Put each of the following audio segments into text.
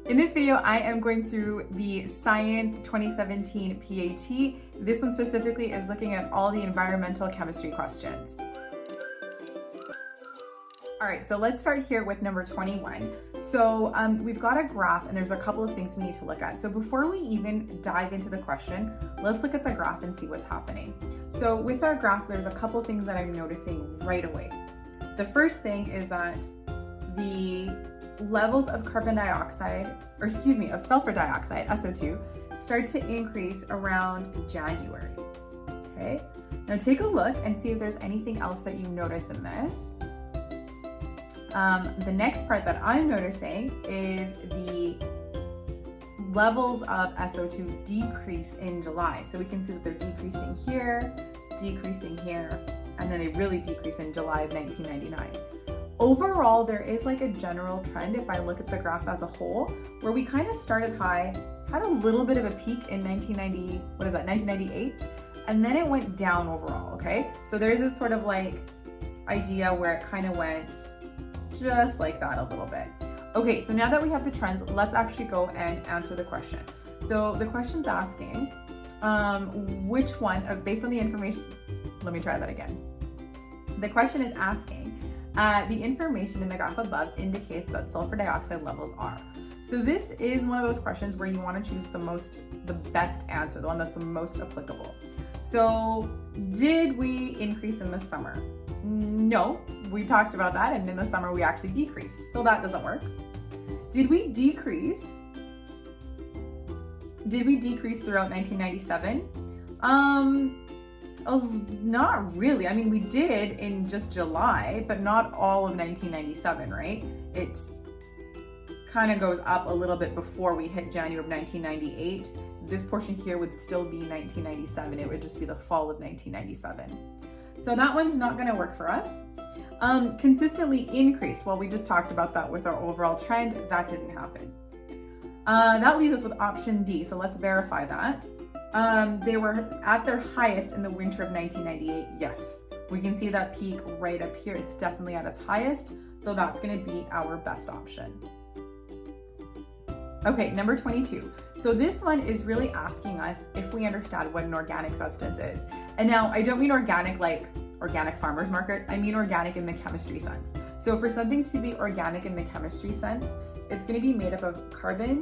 In this video, I am going through the Science 2017 PAT. This one specifically is looking at all the environmental chemistry questions. All right, so let's start here with number 21. So we've got a graph and there's a couple of things we need to look at. So before we even dive into the question, let's look at the graph and see what's happening. So with our graph, there's a couple of things that I'm noticing right away. The first thing is that the levels of sulfur dioxide, SO2, start to increase around January. Okay, now take a look and see if there's anything else that you notice in this. The next part that I'm noticing is the levels of SO2 decrease in July. So we can see that they're decreasing here, and then they really decrease in July of 1999. Overall, there is like a general trend if I look at the graph as a whole, where we kind of started high, had a little bit of a peak in 1998, and then it went down overall, okay? So there's this sort of like idea where it kind of went just like that a little bit. Okay, so now that we have the trends, let's actually go and answer the question. So the question's asking, which one, based on the information, let me try that again. The question is asking, the information in the graph above indicates that sulfur dioxide levels are. So this is one of those questions where you want to choose the best answer, the one that's the most applicable. So did we increase in the summer? No, we talked about that, and in the summer we actually decreased. So that doesn't work. Did we decrease? Throughout 1997? Not really. I mean, we did in just July, but not all of 1997, right? It's kind of goes up a little bit before we hit January of 1998. This portion here would still be 1997. It would just be the fall of 1997. So that one's not going to work for us. Consistently increased. Well, we just talked about that with our overall trend. That didn't happen. That leaves us with option D. So let's verify that. They were at their highest in the winter of 1998. Yes, we can see that peak right up here. It's definitely at its highest. So that's going to be our best option. Okay, number 22. So this one is really asking us if we understand what an organic substance is. And now I don't mean organic like organic farmer's market. I mean organic in the chemistry sense. So for something to be organic in the chemistry sense, it's going to be made up of carbon,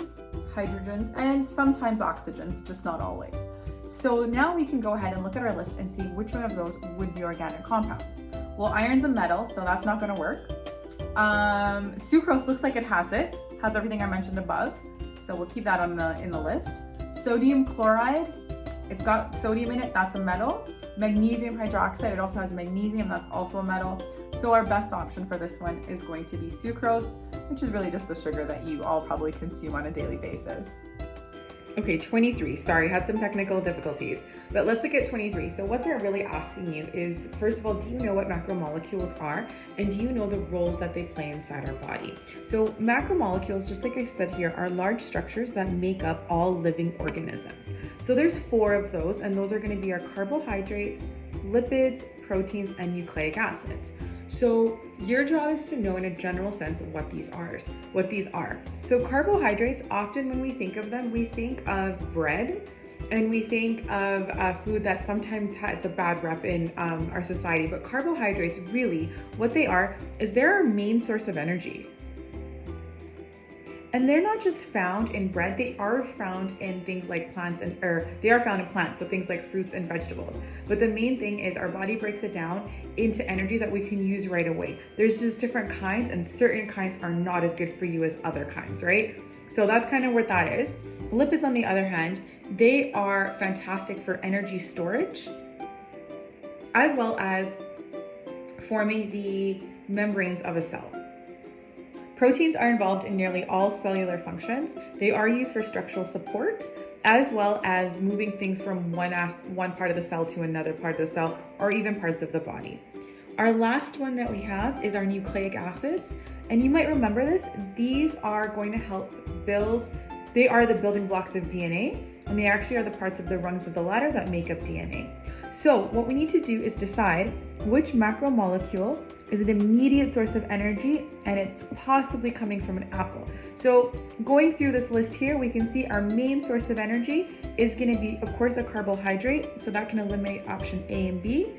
hydrogens, and sometimes oxygens, just not always. So now we can go ahead and look at our list and see which one of those would be organic compounds. Well, iron's a metal, so that's not going to work. Sucrose looks like it has everything I mentioned above. So we'll keep that in the list. Sodium chloride, it's got sodium in it, that's a metal. Magnesium hydroxide, it also has magnesium, that's also a metal. So our best option for this one is going to be sucrose, which is really just the sugar that you all probably consume on a daily basis. Okay, 23. Sorry, had some technical difficulties, but let's look at 23. So what they're really asking you is, first of all, do you know what macromolecules are? And do you know the roles that they play inside our body? So macromolecules, just like I said here, are large structures that make up all living organisms. So there's 4 of those, and those are going to be our carbohydrates, lipids, proteins, and nucleic acids. So your job is to know in a general sense what these are. So carbohydrates, often when we think of them, we think of bread, and we think of food that sometimes has a bad rep in our society. But carbohydrates, really, what they are is they're our main source of energy. And they're not just found in bread, they are found in things like plants, they are found in plants, so things like fruits and vegetables. But the main thing is our body breaks it down into energy that we can use right away. There's just different kinds, and certain kinds are not as good for you as other kinds, right? So that's kind of what that is. Lipids, on the other hand, they are fantastic for energy storage, as well as forming the membranes of a cell. Proteins are involved in nearly all cellular functions. They are used for structural support, as well as moving things from one part of the cell to another part of the cell, or even parts of the body. Our last one that we have is our nucleic acids. And you might remember this. These are going to help they are the building blocks of DNA, and they actually are the parts of the rungs of the ladder that make up DNA. So what we need to do is decide which macromolecule is an immediate source of energy, and it's possibly coming from an apple. So going through this list here, we can see our main source of energy is going to be, of course, a carbohydrate. So that can eliminate option A and B.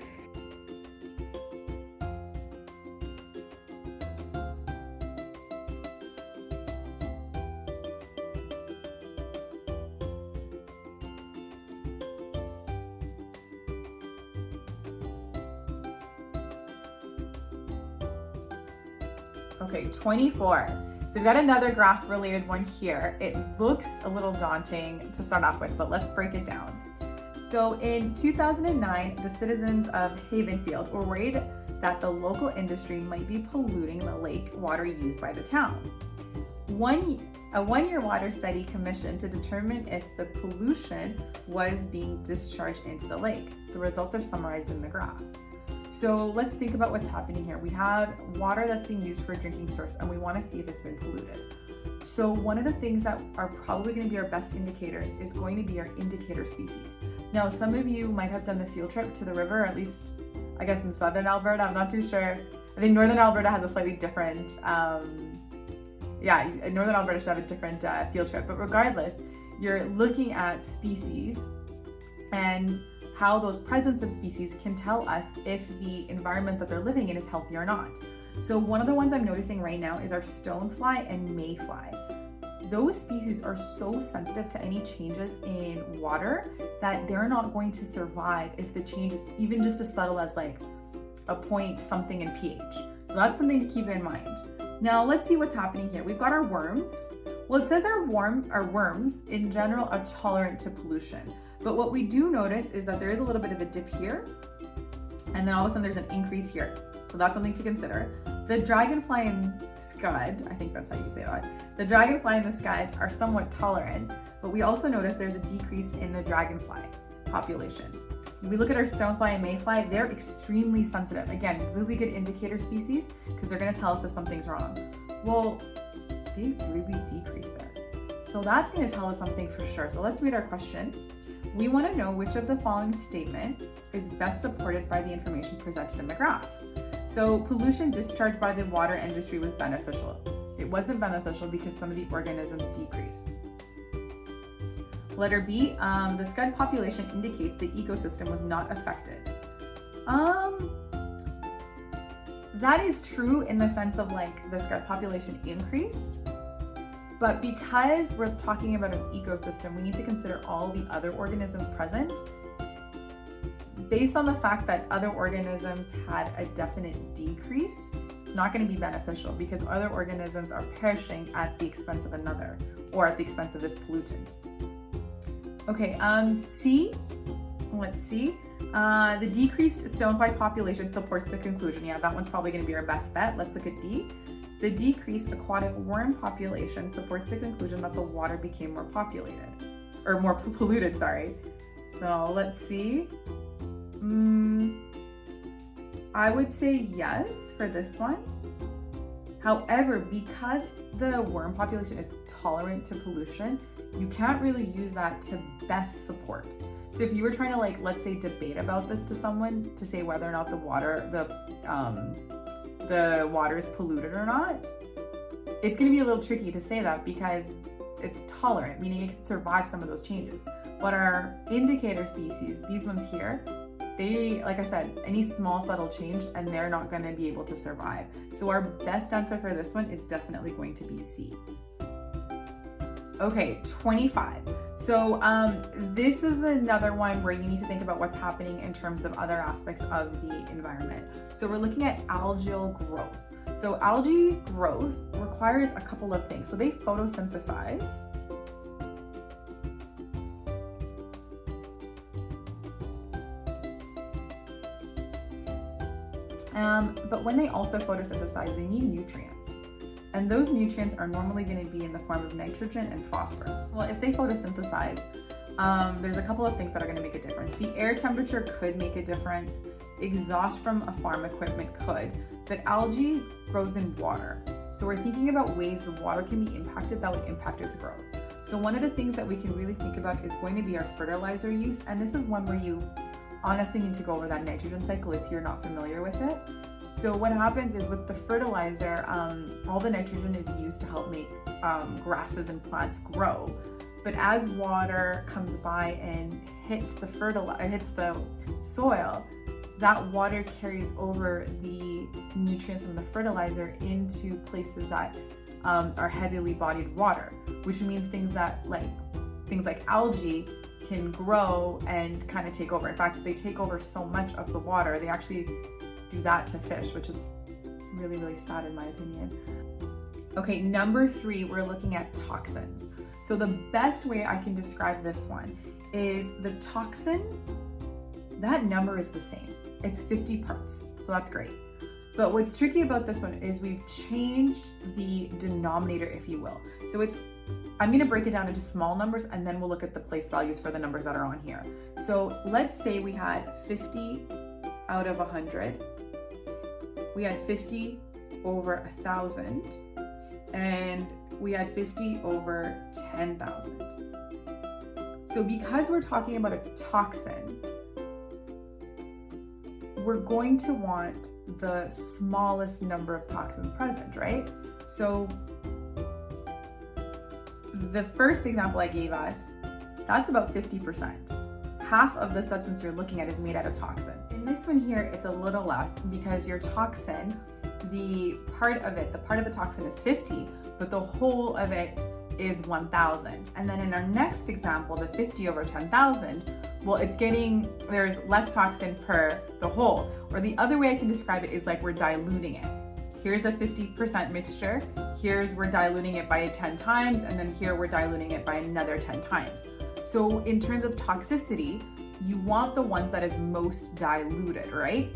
Okay, 24. So we've got another graph related one here. It looks a little daunting to start off with, but let's break it down. So in 2009, the citizens of Havenfield were worried that the local industry might be polluting the lake water used by the town. A one-year water study commissioned to determine if the pollution was being discharged into the lake. The results are summarized in the graph. So let's think about what's happening here. We have water that's being used for a drinking source, and we want to see if it's been polluted. So one of the things that are probably going to be our best indicators is going to be our indicator species. Now, some of you might have done the field trip to the river, at least I guess in southern Alberta. I'm not too sure. I think northern Alberta has a slightly different, northern Alberta should have a different field trip. But regardless, you're looking at species and how those presence of species can tell us if the environment that they're living in is healthy or not. So one of the ones I'm noticing right now is our stonefly and mayfly. Those species are so sensitive to any changes in water that they're not going to survive if the change is even just as subtle as like a point something in pH. So that's something to keep in mind. Now let's see what's happening here. We've got our worms. Well, it says our worms in general are tolerant to pollution. But what we do notice is that there is a little bit of a dip here, and then all of a sudden there's an increase here. So that's something to consider. The dragonfly and scud, I think that's how you say that. The dragonfly and the scud are somewhat tolerant, but we also notice there's a decrease in the dragonfly population. When we look at our stonefly and mayfly, they're extremely sensitive. Again, really good indicator species because they're going to tell us if something's wrong. Well, they really decrease there. So that's going to tell us something for sure. So let's read our question. We want to know which of the following statement is best supported by the information presented in the graph. So pollution discharged by the water industry was beneficial. It wasn't beneficial because some of the organisms decreased. Letter B, the scud population indicates the ecosystem was not affected. That is true in the sense of like the scud population increased. But because we're talking about an ecosystem, we need to consider all the other organisms present. Based on the fact that other organisms had a definite decrease, it's not going to be beneficial because other organisms are perishing at the expense of another or at the expense of this pollutant. Okay, C, let's see. The decreased stonefly population supports the conclusion. Yeah, that one's probably going to be our best bet. Let's look at D. The decreased aquatic worm population supports the conclusion that the water became more populated, or more polluted, sorry. So let's see. I would say yes for this one. However, because the worm population is tolerant to pollution, you can't really use that to best support. So if you were trying to like, let's say debate about this to someone to say whether or not the water is polluted or not, it's going to be a little tricky to say that because it's tolerant, meaning it can survive some of those changes. But our indicator species, these ones here, they, like I said, any small subtle change and they're not going to be able to survive. So our best answer for this one is definitely going to be C. Okay, 25. So this is another one where you need to think about what's happening in terms of other aspects of the environment. So we're looking at algal growth. So algae growth requires a couple of things. So they photosynthesize. But when they also photosynthesize, they need nutrients. And those nutrients are normally going to be in the form of nitrogen and phosphorus. Well, if they photosynthesize, there's a couple of things that are going to make a difference. The air temperature could make a difference. Exhaust from a farm equipment could. But algae grows in water. So we're thinking about ways the water can be impacted that would impact its growth. So one of the things that we can really think about is going to be our fertilizer use. And this is one where you honestly need to go over that nitrogen cycle if you're not familiar with it. So what happens is with the fertilizer, all the nitrogen is used to help make grasses and plants grow. But as water comes by and hits the soil, that water carries over the nutrients from the fertilizer into places that are heavily bodied water, which means things like algae can grow and kind of take over. In fact, they take over so much of the water. They actually do that to fish, which is really, really sad in my opinion. Okay, number 3, we're looking at toxins. So the best way I can describe this one is the toxin, that number is the same. It's 50 parts, so that's great. But what's tricky about this one is we've changed the denominator, if you will. So I'm gonna break it down into small numbers and then we'll look at the place values for the numbers that are on here. So let's say we had 50 out of 100. We had 50 over 1,000, and we had 50 over 10,000. So because we're talking about a toxin, we're going to want the smallest number of toxins present, right? So the first example I gave us, that's about 50%. Half of the substance you're looking at is made out of toxins. In this one here, it's a little less because your toxin, the part of the toxin is 50, but the whole of it is 1,000. And then in our next example, the 50 over 10,000, well, there's less toxin per the whole. Or the other way I can describe it is like we're diluting it. Here's a 50% mixture. We're diluting it by 10 times, and then here we're diluting it by another 10 times. So in terms of toxicity, you want the ones that is most diluted, right?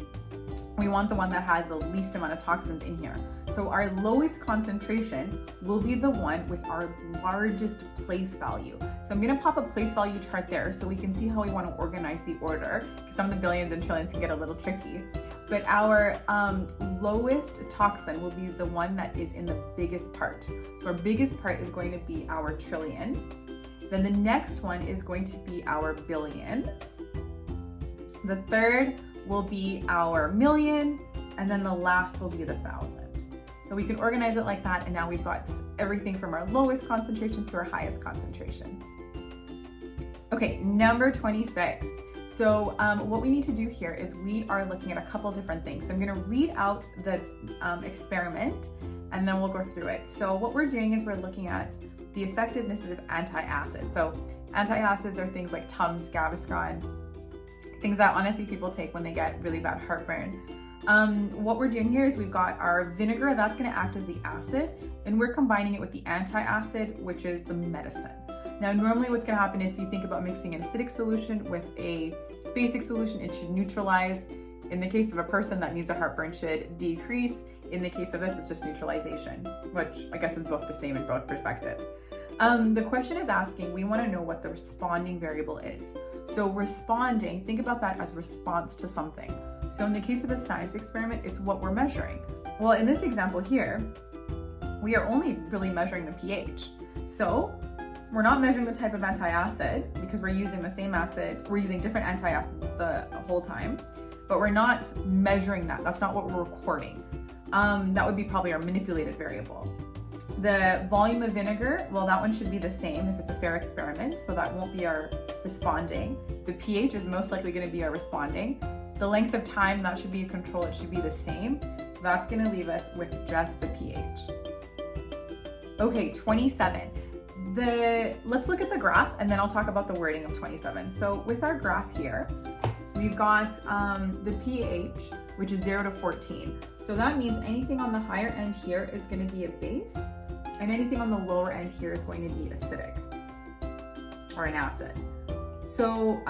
We want the one that has the least amount of toxins in here. So our lowest concentration will be the one with our largest place value. So I'm gonna pop a place value chart there so we can see how we want to organize the order, because some of the billions and trillions can get a little tricky. But our lowest toxin will be the one that is in the biggest part. So our biggest part is going to be our trillion. Then the next one is going to be our billion. The third will be our million, and then the last will be the 1,000. So we can organize it like that, and now we've got everything from our lowest concentration to our highest concentration. Okay, number 26. So what we need to do here is we are looking at a couple different things. So I'm gonna read out the experiment, and then we'll go through it. So what we're doing is we're looking at the effectiveness of antacids. So antacids are things like Tums, Gaviscon, things that honestly people take when they get really bad heartburn. What we're doing here is we've got our vinegar, that's gonna act as the acid, and we're combining it with the antacid, which is the medicine. Now, normally what's gonna happen if you think about mixing an acidic solution with a basic solution, it should neutralize. In the case of a person that needs a heartburn, should decrease. In the case of this, it's just neutralization, which I guess is both the same in both perspectives. The question is asking, we wanna know what the responding variable is. So responding, think about that as response to something. So in the case of a science experiment, it's what we're measuring. Well, in this example here, we are only really measuring the pH. So we're not measuring the type of antacid because we're using the same acid, we're using different antacids the whole time, but we're not measuring that. That's not what we're recording. That would be probably our manipulated variable. The volume of vinegar, well, that one should be the same if it's a fair experiment, so that won't be our responding. The pH is most likely going to be our responding. The length of time, that should be a control, it should be the same. So that's going to leave us with just the pH. Okay, 27. Let's look at the graph and then I'll talk about the wording of 27. So with our graph here, we've got the pH, which is 0 to 14. So that means anything on the higher end here is going to be a base, and anything on the lower end here is going to be acidic or an acid. So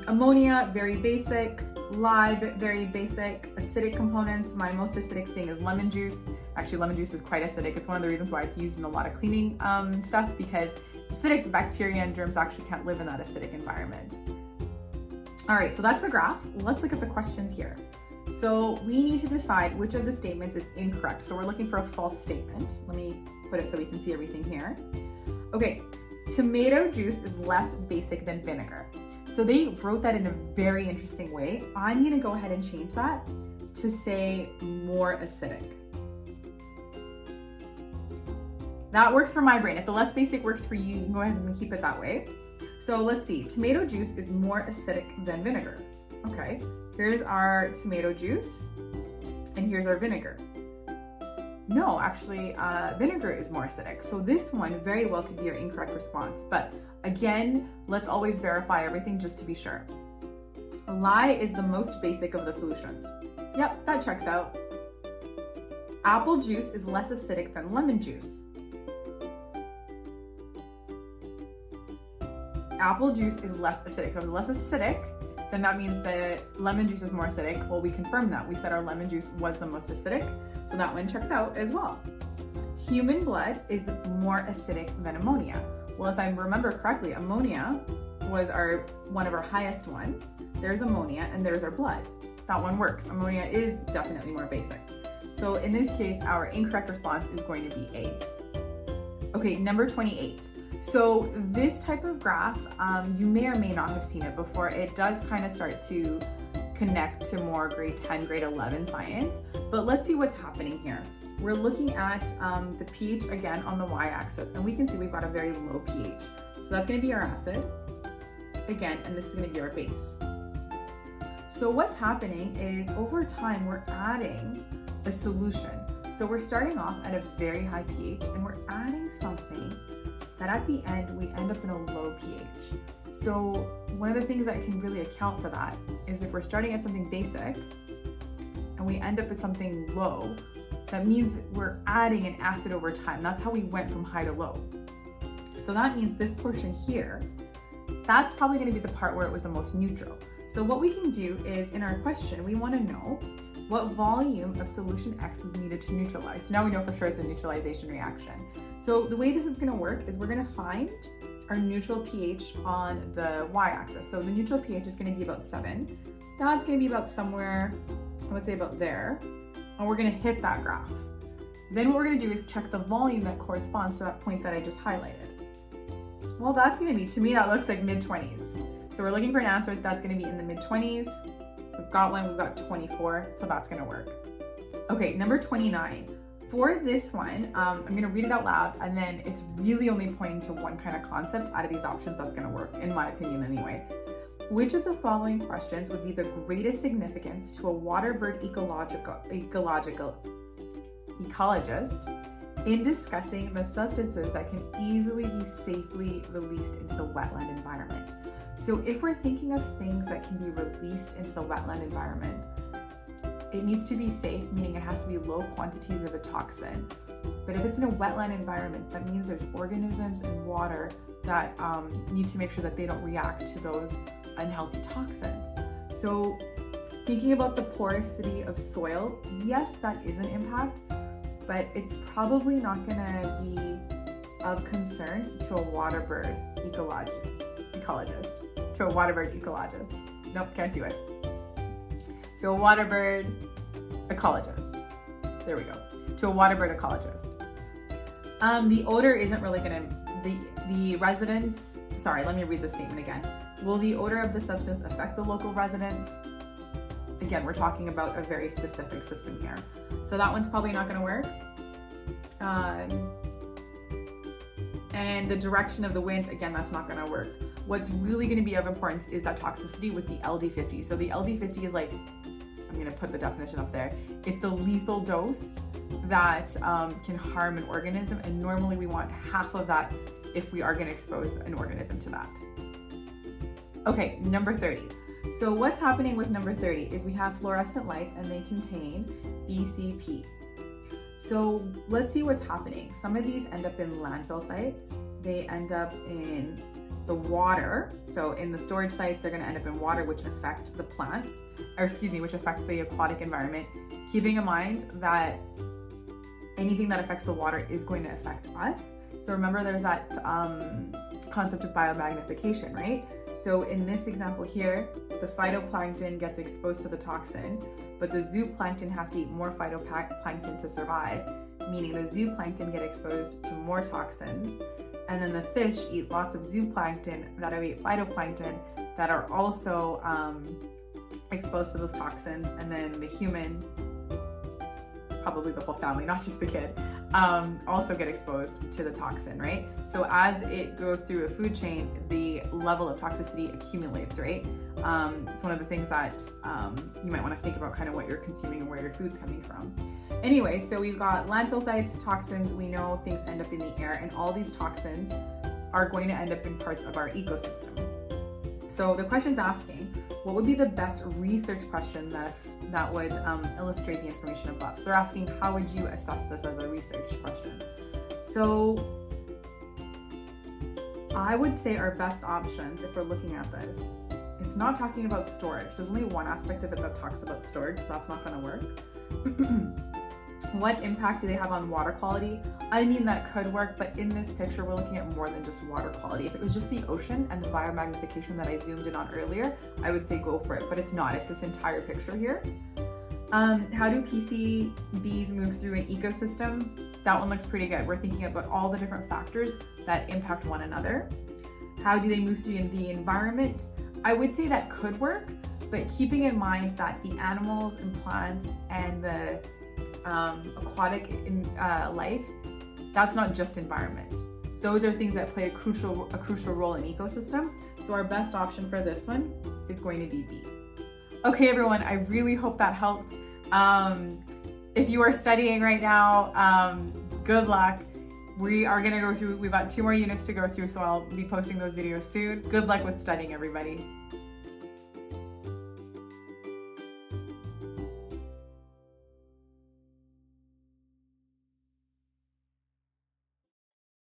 ammonia, very basic. Lye, very basic. Acidic components, my most acidic thing is lemon juice. Actually, lemon juice is quite acidic. It's one of the reasons why it's used in a lot of cleaning stuff, because it's acidic. The bacteria and germs actually can't live in that acidic environment. All right, so that's the graph. Let's look at the questions here. So we need to decide which of the statements is incorrect. So we're looking for a false statement. Let me put it so we can see everything here. Okay, tomato juice is less basic than vinegar. So they wrote that in a very interesting way. I'm gonna go ahead and change that to say more acidic. That works for my brain. If the less basic works for you, you can go ahead and keep it that way. So let's see, tomato juice is more acidic than vinegar. Okay, here's our tomato juice and here's our vinegar. No, actually, vinegar is more acidic. So this one very well could be your incorrect response. But again, let's always verify everything just to be sure. Lye is the most basic of the solutions. Yep, that checks out. Apple juice is less acidic than lemon juice. Apple juice is less acidic. So if it's less acidic, then that means that lemon juice is more acidic. Well, we confirmed that. We said our lemon juice was the most acidic. So that one checks out as well. Human blood is more acidic than ammonia. Well, if I remember correctly, ammonia was one of our highest ones. There's ammonia and there's our blood. That one works. Ammonia is definitely more basic. So in this case, our incorrect response is going to be A. Okay, number 28. So this type of graph, you may or may not have seen it before. It does kind of start to connect to more grade 10, grade 11 science, but let's see what's happening here. We're looking at the pH again on the y-axis, and we can see we've got a very low pH. So that's going to be our acid again, and this is going to be our base. So what's happening is over time we're adding a solution. So we're starting off at a very high pH and we're adding something that at the end we end up in a low pH. So one of the things that can really account for that is if we're starting at something basic and we end up at something low, that means we're adding an acid over time. That's how we went from high to low. So that means this portion here, that's probably going to be the part where it was the most neutral. So what we can do is in our question, we want to know what volume of solution X was needed to neutralize. So now we know for sure it's a neutralization reaction. So the way this is going to work is we're going to find our neutral pH on the y-axis. So the neutral pH is going to be about 7. That's going to be about somewhere, I would say about there. And we're going to hit that graph. Then what we're going to do is check the volume that corresponds to that point that I just highlighted. Well, that's going to be, to me, that looks like mid-20s. So we're looking for an answer that's going to be in the mid-20s. We've got one, we've got 24, so that's going to work. Okay, number 29. For this one, I'm going to read it out loud, and then it's really only pointing to one kind of concept out of these options that's going to work, in my opinion anyway. Which of the following questions would be the greatest significance to a waterbird ecologist in discussing the substances that can easily be safely released into the wetland environment? So if we're thinking of things that can be released into the wetland environment, it needs to be safe, meaning it has to be low quantities of a toxin. But if it's in a wetland environment, that means there's organisms in water that need to make sure that they don't react to those unhealthy toxins. So thinking about the porosity of soil, yes, that is an impact, but it's probably not gonna be of concern to a waterbird ecologist. To a waterbird ecologist. Nope, can't do it. To a waterbird ecologist. There we go. To a waterbird ecologist. The odor isn't really gonna, the residents, sorry, let me read the statement again. Will the odor of the substance affect the local residents? Again, we're talking about a very specific system here. So that one's probably not gonna work. And the direction of the winds, again, that's not gonna work. What's really gonna be of importance is that toxicity with the LD50. So the LD50 is like, I'm gonna put the definition up there. It's the lethal dose that can harm an organism, and normally we want half of that if we are gonna expose an organism to that. Okay, number 30. So what's happening with number 30 is we have fluorescent lights and they contain BCP. So let's see what's happening. Some of these end up in landfill sites. They end up in the water. So in the storage sites, they're gonna end up in water, which affect the plants, or excuse me, which affect the aquatic environment. Keeping in mind that anything that affects the water is going to affect us. So remember there's that concept of biomagnification, right? So in this example here, the phytoplankton gets exposed to the toxin, but the zooplankton have to eat more phytoplankton to survive, meaning the zooplankton get exposed to more toxins, and then the fish eat lots of zooplankton that have eat phytoplankton that are also exposed to those toxins, and then the human, probably the whole family, not just the kid, also get exposed to the toxin, right? So as it goes through a food chain, the level of toxicity accumulates, right? It's one of the things that you might want to think about, kind of what you're consuming and where your food's coming from. Anyway, so we've got landfill sites, toxins, we know things end up in the air, and all these toxins are going to end up in parts of our ecosystem. So the question's asking, what would be the best research question that would illustrate the information above? So they're asking, how would you assess this as a research question? So I would say our best options, if we're looking at this, it's not talking about storage. There's only one aspect of it that talks about storage, so that's not going to work. What impact do they have on water quality? I mean, that could work, but in this picture, we're looking at more than just water quality. If it was just the ocean and the biomagnification that I zoomed in on earlier, I would say go for it, but it's not. It's this entire picture here. How do PCBs move through an ecosystem? That one looks pretty good. We're thinking about all the different factors that impact one another. How do they move through in the environment? I would say that could work, but keeping in mind that the animals and plants and the aquatic life, that's not just environment. Those are things that play a crucial role in ecosystem. So our best option for this one is going to be B. Okay, everyone, I really hope that helped. If you are studying right now, good luck. We are gonna go through, we've got 2 more units to go through, so I'll be posting those videos soon. Good luck with studying, everybody.